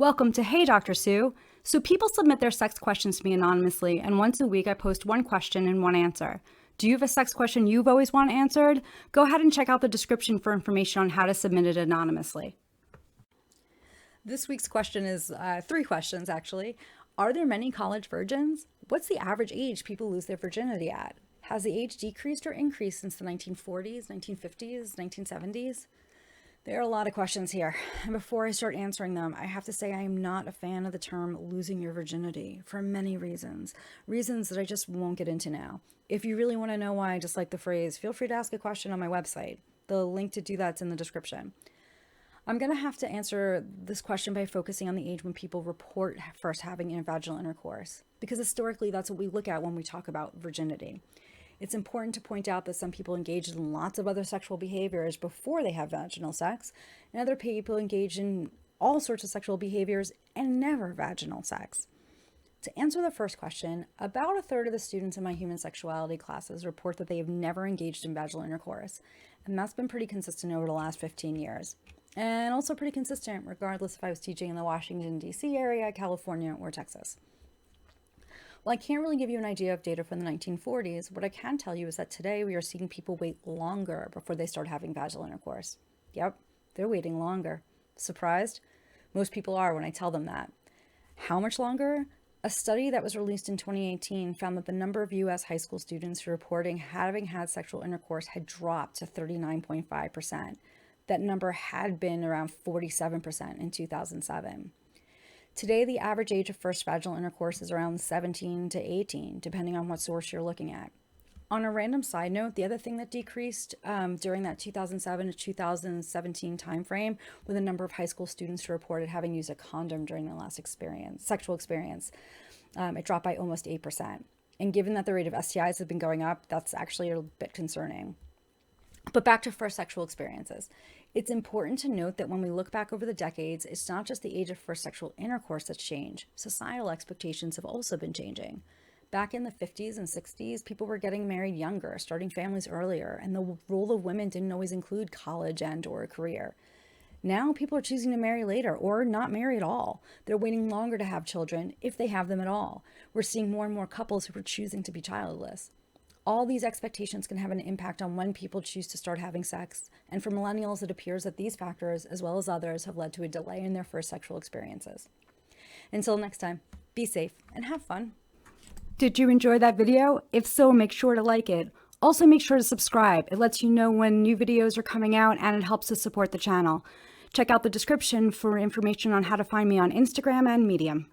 Welcome to Hey Dr. Sue. So people submit their sex questions to me anonymously, and once a week I post one question and one answer. Do you have a sex question you've always wanted answered? Go ahead and check out the description for information on how to submit it anonymously. This week's question is 3 questions, actually. Are there many college virgins? What's the average age people lose their virginity at? Has the age decreased or increased since the 1940s, 1950s, 1970s? There are a lot of questions here, and before I start answering them, I have to say I am not a fan of the term losing your virginity for many reasons that I just won't get into now. If you really want to know why I dislike the phrase, feel free to ask a question on my website. The link to do that's in the description. I'm going to have to answer this question by focusing on the age when people report first having vaginal intercourse, because historically that's what we look at when we talk about virginity. It's important to point out that some people engage in lots of other sexual behaviors before they have vaginal sex, and other people engage in all sorts of sexual behaviors and never vaginal sex. To answer the first question, about a third of the students in my human sexuality classes report that they have never engaged in vaginal intercourse, and that's been pretty consistent over the last 15 years. And also pretty consistent regardless if I was teaching in the Washington, D.C. area, California, or Texas. Well, I can't really give you an idea of data from the 1940s. What I can tell you is that today we are seeing people wait longer before they start having vaginal intercourse. Yep, they're waiting longer. Surprised? Most people are when I tell them that. How much longer? A study that was released in 2018 found that the number of U.S. high school students reporting having had sexual intercourse had dropped to 39.5%. That number had been around 47% in 2007. Today, the average age of first vaginal intercourse is around 17 to 18, depending on what source you're looking at. On a random side note, the other thing that decreased during that 2007 to 2017 timeframe were the number of high school students who reported having used a condom during their last sexual experience. It dropped by almost 8%. And given that the rate of STIs has been going up, that's actually a bit concerning. But back to first sexual experiences. It's important to note that when we look back over the decades, it's not just the age of first sexual intercourse that's changed. Societal expectations have also been changing. Back in the 50s and 60s, people were getting married younger, starting families earlier, and the role of women didn't always include college and or a career. Now people are choosing to marry later or not marry at all. They're waiting longer to have children, if they have them at all. We're seeing more and more couples who are choosing to be childless. All these expectations can have an impact on when people choose to start having sex, and for millennials, it appears that these factors, as well as others, have led to a delay in their first sexual experiences. Until next time, be safe and have fun. Did you enjoy that video? If so, make sure to like it. Also, make sure to subscribe. It lets you know when new videos are coming out, and it helps to support the channel. Check out the description for information on how to find me on Instagram and Medium.